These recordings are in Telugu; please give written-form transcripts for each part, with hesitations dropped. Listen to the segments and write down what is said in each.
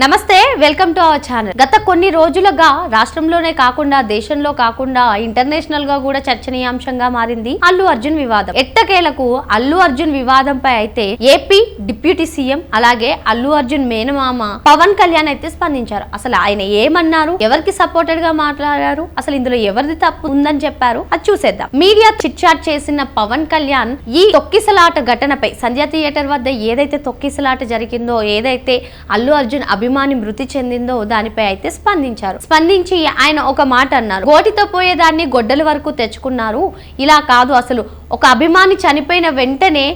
నమస్తే, వెల్కమ్ టు అవర్ ఛానల్. గత కొన్ని రోజులుగా రాష్ట్రంలోనే కాకుండా దేశంలో కాకుండా ఇంటర్నేషనల్ గా కూడా చర్చనీయాంశంగా మారింది అల్లు అర్జున్ వివాదం. ఎట్టకేలకు అల్లు అర్జున్ వివాదంపై అయితే ఏపీ డిప్యూటీ సీఎం అలాగే అల్లు అర్జున్ మేనమామ పవన్ కళ్యాణ్ అయితే స్పందించారు. అసలు ఆయన ఏమన్నారు, ఎవరికి సపోర్టెడ్ గా మాట్లాడారు, అసలు ఇందులో ఎవరిది తప్పు ఉందని చెప్పారు, అది చూసేద్దాం. మీడియా చిట్ చాట్ చేసిన పవన్ కళ్యాణ్ ఈ తొక్కిసలాట ఘటనపై సంధ్య థియేటర్ వద్ద ఏదైతే తొక్కిసలాట జరిగిందో, ఏదైతే అల్లు అర్జున్ అభిమాని మృతి చెందిందో దానిపై అయితే స్పందించి ఆయన ఒక మాట అన్నారు. గోటితో పోయేదాన్ని గొడ్డల వరకు తెచ్చుకున్నారు, ఇలా కాదు, అసలు ఒక అభిమాని చనిపోయిన వెంటనే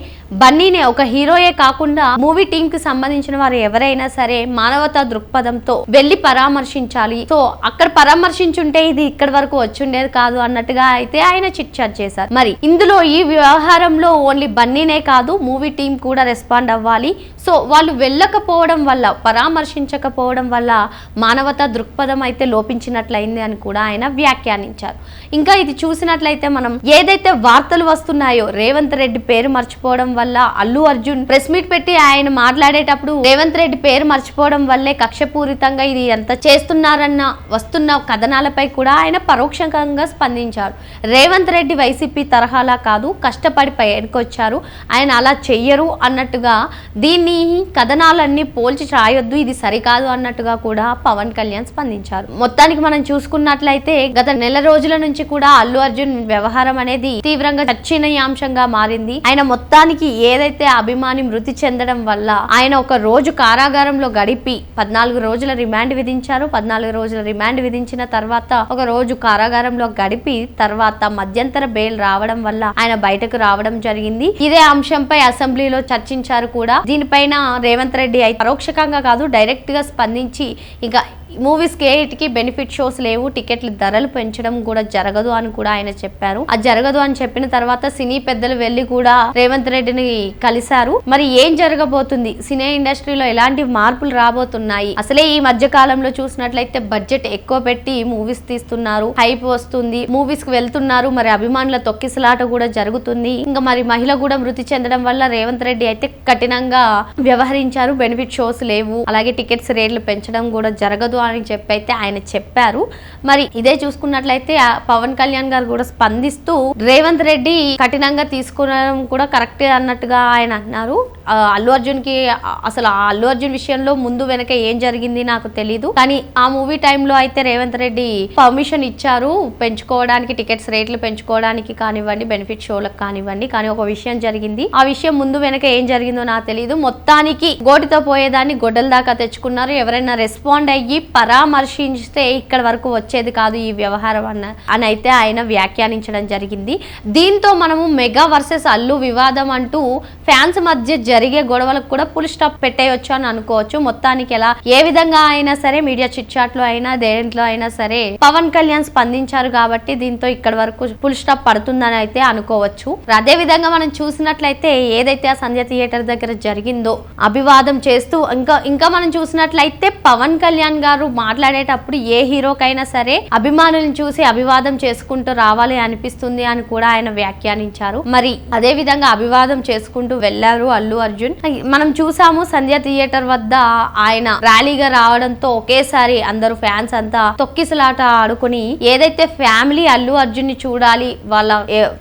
బన్నీనే ఒక హీరోయే కాకుండా మూవీ టీమ్ కి సంబంధించిన వారు ఎవరైనా సరే మానవతా దృక్పథంతో వెళ్లి పరామర్శించాలి. సో అక్కడ పరామర్శించుంటే ఇది ఇక్కడి వరకు వచ్చుండేది కాదు అన్నట్టుగా అయితే ఆయన చిట్ చాట్ చేశారు. మరి ఇందులో ఈ వ్యవహారంలో ఓన్లీ బన్నీనే కాదు, మూవీ టీం కూడా రెస్పాండ్ అవ్వాలి. సో వాళ్ళు వెళ్ళకపోవడం వల్ల, పరామర్శించకపోవడం వల్ల మానవతా దృక్పథం అయితే లోపించినట్లయింది అని కూడా ఆయన వ్యాఖ్యానించారు. ఇంకా ఇది చూసినట్లయితే మనం ఏదైతే వార్తలు వస్తున్నాయో, రేవంత్ రెడ్డి పేరు మర్చిపోవడం వల్ల అల్లు అర్జున్ ప్రెస్ మీట్ పెట్టి ఆయన మాట్లాడేటప్పుడు రేవంత్ రెడ్డి పేరు మర్చిపోవడం వల్లే కక్షపూరితంగా ఇది ఎంత చేస్తున్నారన్న వస్తున్న కథనాలపై కూడా ఆయన పరోక్షంగా స్పందించారు. రేవంత్ రెడ్డి వైసీపీ తరహాలా కాదు, కష్టపడి పైకొచ్చారు, ఆయన అలా చెయ్యరు అన్నట్టుగా దీన్ని కథనాలన్నీ పోల్చి రాయొద్దు, ఇది సరికాదు అన్నట్టుగా కూడా పవన్ కళ్యాణ్ స్పందించారు. మొత్తానికి మనం చూసుకున్నట్లయితే గత నెల రోజుల నుంచి కూడా అల్లు అర్జున్ వ్యవహారం అనేది తీవ్రంగా చర్చనీయాంశంగా మారింది. ఆయన మొత్తానికి ఏదైతే అభిమాని మృతి చెందడం వల్ల ఆయన ఒక రోజు కారాగారంలో గడిపి 14 రోజుల రిమాండ్ విధించారు. 14 రోజుల రిమాండ్ విధించిన తర్వాత ఒక రోజు కారాగారంలో గడిపి తర్వాత మధ్యంతర బెయిల్ రావడం వల్ల ఆయన బయటకు రావడం జరిగింది. ఇదే అంశంపై అసెంబ్లీలో చర్చించారు కూడా. దీనిపైన రేవంత్ రెడ్డి అయితే పరోక్షంగా కాదు, డైరెక్ట్ గా స్పందించి ఇంకా మూవీస్ కి బెనిఫిట్ షోస్ లేవు, టికెట్ల ధరలు పెంచడం కూడా జరగదు అని కూడా ఆయన చెప్పారు. అది జరగదు అని చెప్పిన తర్వాత సినీ పెద్దలు వెళ్లి కూడా రేవంత్ రెడ్డిని కలిశారు. మరి ఏం జరగబోతుంది, సినీ ఇండస్ట్రీలో ఎలాంటి మార్పులు రాబోతున్నాయి, అసలే ఈ మధ్య కాలంలో చూసినట్లయితే బడ్జెట్ ఎక్కువ పెట్టి మూవీస్ తీస్తున్నారు, హైప్ వస్తుంది, మూవీస్ కి వెళ్తున్నారు, మరి అభిమానుల తొక్కిసలాట కూడా జరుగుతుంది. ఇంకా మరి మహిళ కూడా మృతి చెందడం వల్ల రేవంత్ రెడ్డి అయితే కఠినంగా వ్యవహరించారు. బెనిఫిట్ షోస్ లేవు, అలాగే టికెట్స్ రేట్లు పెంచడం కూడా జరగదు అని చెప్పైతే ఆయన చెప్పారు. మరి ఇదే చూసుకున్నట్లయితే పవన్ కళ్యాణ్ గారు కూడా స్పందిస్తూ రేవంత్ రెడ్డి కఠినంగా తీసుకునడం కూడా కరెక్టే అన్నట్టుగా ఆయన అన్నారు. అల్లు అర్జున్ కి అసలు అల్లు అర్జున్ విషయంలో ముందు వెనక ఏం జరిగింది నాకు తెలీదు, కానీ ఆ మూవీ టైంలో అయితే రేవంత్ రెడ్డి పర్మిషన్ ఇచ్చారు పెంచుకోవడానికి, టికెట్స్ రేట్లు పెంచుకోవడానికి కానివ్వండి, బెనిఫిట్ షోలకు కానివ్వండి. కానీ ఒక విషయం జరిగింది, ఆ విషయం ముందు వెనక ఏం జరిగిందో నాకు తెలీదు. మొత్తానికి గోటితో పోయేదాన్ని గొడ్డల దాకా తెచ్చుకున్నారు. ఎవరైనా రెస్పాండ్ అయ్యి పరామర్శించితే ఇక్కడ వరకు వచ్చేది కాదు ఈ వ్యవహారం అని అయితే ఆయన వ్యాఖ్యానించడం జరిగింది. దీంతో మనము మెగా వర్సెస్ అల్లు వివాదం అంటూ ఫ్యాన్స్ మధ్య జరిగే గొడవలకు కూడా ఫుల్ స్టాప్ పెట్టేయొచ్చు అని అనుకోవచ్చు. మొత్తానికి ఎలా ఏ విధంగా అయినా సరే మీడియా చిట్ చాట్ లో అయినా దేంట్లో అయినా సరే పవన్ కళ్యాణ్ స్పందించారు కాబట్టి దీంతో ఇక్కడ వరకు ఫుల్ స్టాప్ పడుతుందని అయితే అనుకోవచ్చు. అదే విధంగా మనం చూసినట్లయితే ఏదైతే ఆ సంధ్య థియేటర్ దగ్గర జరిగిందో అభివాదం చేస్తూ ఇంకా మనం చూసినట్లయితే పవన్ కళ్యాణ్ గారు మాట్లాడేటప్పుడు ఏ హీరోకైనా సరే అభిమానులను చూసి అభివాదం చేసుకుంటూ రావాలి అనిపిస్తుంది అని కూడా ఆయన వ్యాఖ్యానించారు. మరి అదే విధంగా అభివాదం చేసుకుంటూ వెళ్లారు అల్లు అర్జున్. మనం చూసాము సంధ్య థియేటర్ వద్ద ఆయన ర్యాలీగా రావడంతో ఒకేసారి అందరూ ఫ్యాన్స్ అంతా తొక్కిసలాట ఆడుకుని ఏదైతే ఫ్యామిలీ అల్లు అర్జున్ ని చూడాలి, వాళ్ళ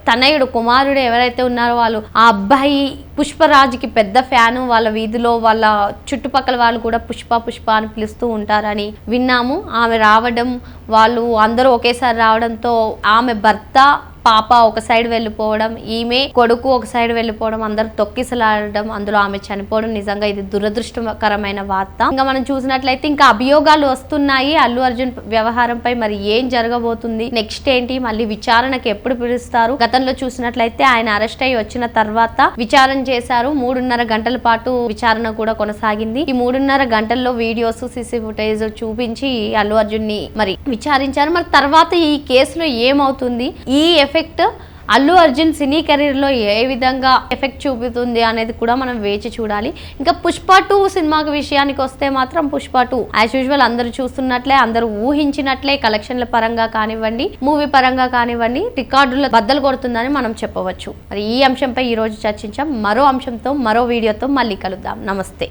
తనయుడు కుమారుడు ఎవరైతే ఉన్నారో వాళ్ళు ఆ అబ్బాయి పుష్పరాజ్కి పెద్ద ఫ్యాను, వాళ్ళ వీధిలో వాళ్ళ చుట్టుపక్కల వాళ్ళు కూడా పుష్ప అని పిలుస్తూ ఉంటారని విన్నాము. ఆమె రావడం, వాళ్ళు అందరూ ఒకేసారి రావడంతో ఆమె భర్త పాప ఒక సైడ్ వెళ్ళిపోవడం, ఈమె కొడుకు ఒక సైడ్ వెళ్ళిపోవడం, అందరూ తొక్కిసలాడడం, అందులో ఆమె చనిపోవడం నిజంగా ఇది దురదృష్టకరమైన వార్త. ఇంకా మనం చూసినట్లయితే ఇంకా అభియోగాలు వస్తున్నాయి అల్లు అర్జున్ వ్యవహారంపై. మరి ఏం జరగబోతుంది, నెక్స్ట్ ఏంటి, మళ్ళీ విచారణకు ఎప్పుడు పిలుస్తారు? గతంలో చూసినట్లయితే ఆయన అరెస్ట్ అయ్యి వచ్చిన తర్వాత విచారణ చేశారు. 3.5 గంటల పాటు విచారణ కూడా కొనసాగింది. ఈ 3.5 గంటల్లో వీడియోస్, సీసీ ఫుటేజ్ చూపించి అల్లు అర్జున్ ని మరి విచారించారు. మరి తర్వాత ఈ కేసులో ఏమవుతుంది, ఈ ఎఫెక్ట్ అల్లు అర్జున్ సినీ కెరీర్ లో ఏ విధంగా ఎఫెక్ట్ చూపుతుంది అనేది కూడా మనం వేచి చూడాలి. ఇంకా పుష్ప 2 సినిమాకి విషయానికి వస్తే మాత్రం పుష్ప 2 యాజ్ యూజువల్ అందరూ చూస్తున్నట్లే, అందరూ ఊహించినట్లే కలెక్షన్ల పరంగా కానివ్వండి, మూవీ పరంగా కానివ్వండి రికార్డుల బద్దలు కొడుతుందని మనం చెప్పవచ్చు. మరి ఈ అంశంపై ఈ రోజు చర్చించాం. మరో అంశంతో మరో వీడియోతో మళ్ళీ కలుద్దాం. నమస్తే.